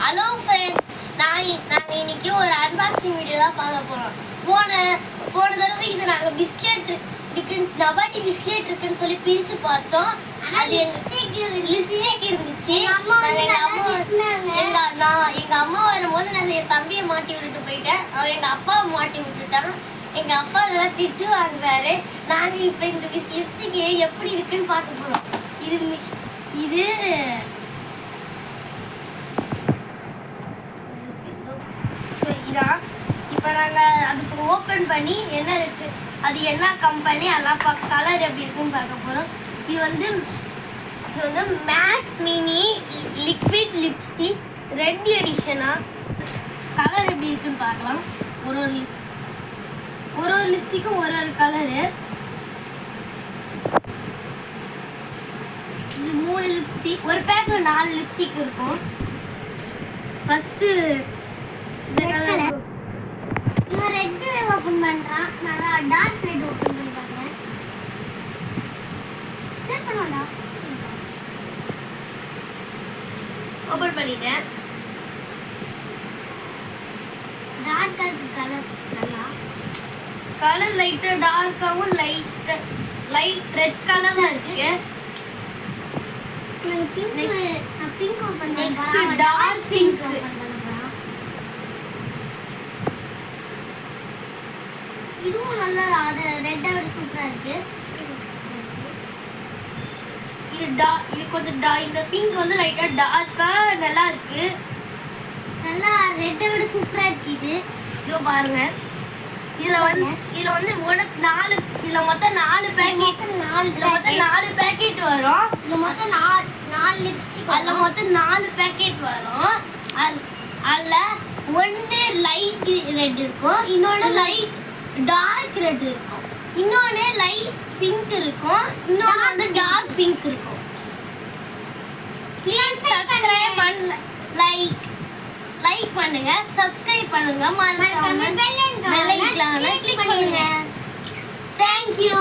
Hello friends, நாங்கள் இன்னைக்கு ஒரு அன்பாக்சிங் வீடியோ தான் பார்க்க போகிறோம். போன தடவை இது நாங்கள் பிஸ்கெட் இருக்குன்னு நபாட்டி பிஸ்கெட் இருக்குன்னு சொல்லி பிரித்து பார்த்தோம். அது லிப்ஸ்டிக் இருந்துச்சு. எங்கள் அம்மா வரும்போது நான் என் தம்பியை மாட்டி விட்டுட்டு போயிட்டேன். எங்கள் அப்பாவை மாட்டி விட்டுட்டான். எங்கள் அப்பா நல்லா திட்டு வாங்குறாரு. நாங்கள் இப்போ இந்த லிப்ஸ்டிக் எப்படி இருக்குன்னு பார்க்க போகிறோம். இது இதான். இப்போ நாங்கள் அதுக்கு ஓப்பன் பண்ணி என்ன இருக்கு, அது என்ன கம்பெனி, எல்லாம் கலர் எப்படி இருக்குன்னு பார்க்க போகிறோம். இது வந்து matte mini liquid lipstick red எடிஷனா. கலர் எப்படி இருக்குன்னு பார்க்கலாம். ஒரு லிப்ஸ்டிக்கும் ஒரு கலரு. இது 3 லிப்ஸ்டிக். ஒரு பேக்கில் 4 லிப்ஸ்டிக் இருக்கும். ஃபர்ஸ்ட் இவன் ரெட் ஓபன் பண்றான். நான் டார்க் ரெட் ஓபன் பண்ணி பார்க்கறேன். செக் பண்ணுடா. ஓபன் பண்ணிட்டேன். டார்க் கலர் நல்லா. கலர் லைட்டா டார்க்காவும் லைட் ரெட் கலர்ல இருக்கு. நான் பிங்க் ஓபன் பண்ணேன். Next dark pink. இதுவும் நல்லா அது ரெட்டை விட சூப்பரா இருக்கு. இது கொஞ்சம் இந்த பிங்க் வந்து லைட்டா டார்க்கா நல்லா இருக்கு. நல்லா ரெட்டை விட சூப்பரா இருக்கு. இதோ பாருங்க. இதுல வந்து மொத்தம் 4 பேக்கெட். மொத்தம் 4 பேக்கெட் வரும். இதுல மொத்தம் 4 லிப்ஸ்டிக். அதுல மொத்தம் 4 பேக்கெட் வரும். அதுல ஒன்னு லைட் ரெட் இருக்கும், இன்னொன்னு லைட் டார்க் ரெட் இருக்கும், இன்னொன்னு லைட் பிங்க் இருக்கும், இன்னொன்னு வந்து டார்க் பிங்க் இருக்கும். ப்ளீஸ் சப்ஸ்கிரைப் பண்ண லைக் பண்ணுங்க, சப்ஸ்கிரைப் பண்ணுங்க, மறக்காம பெல் ஐகானை கிளிக் பண்ணுங்க. Thank you.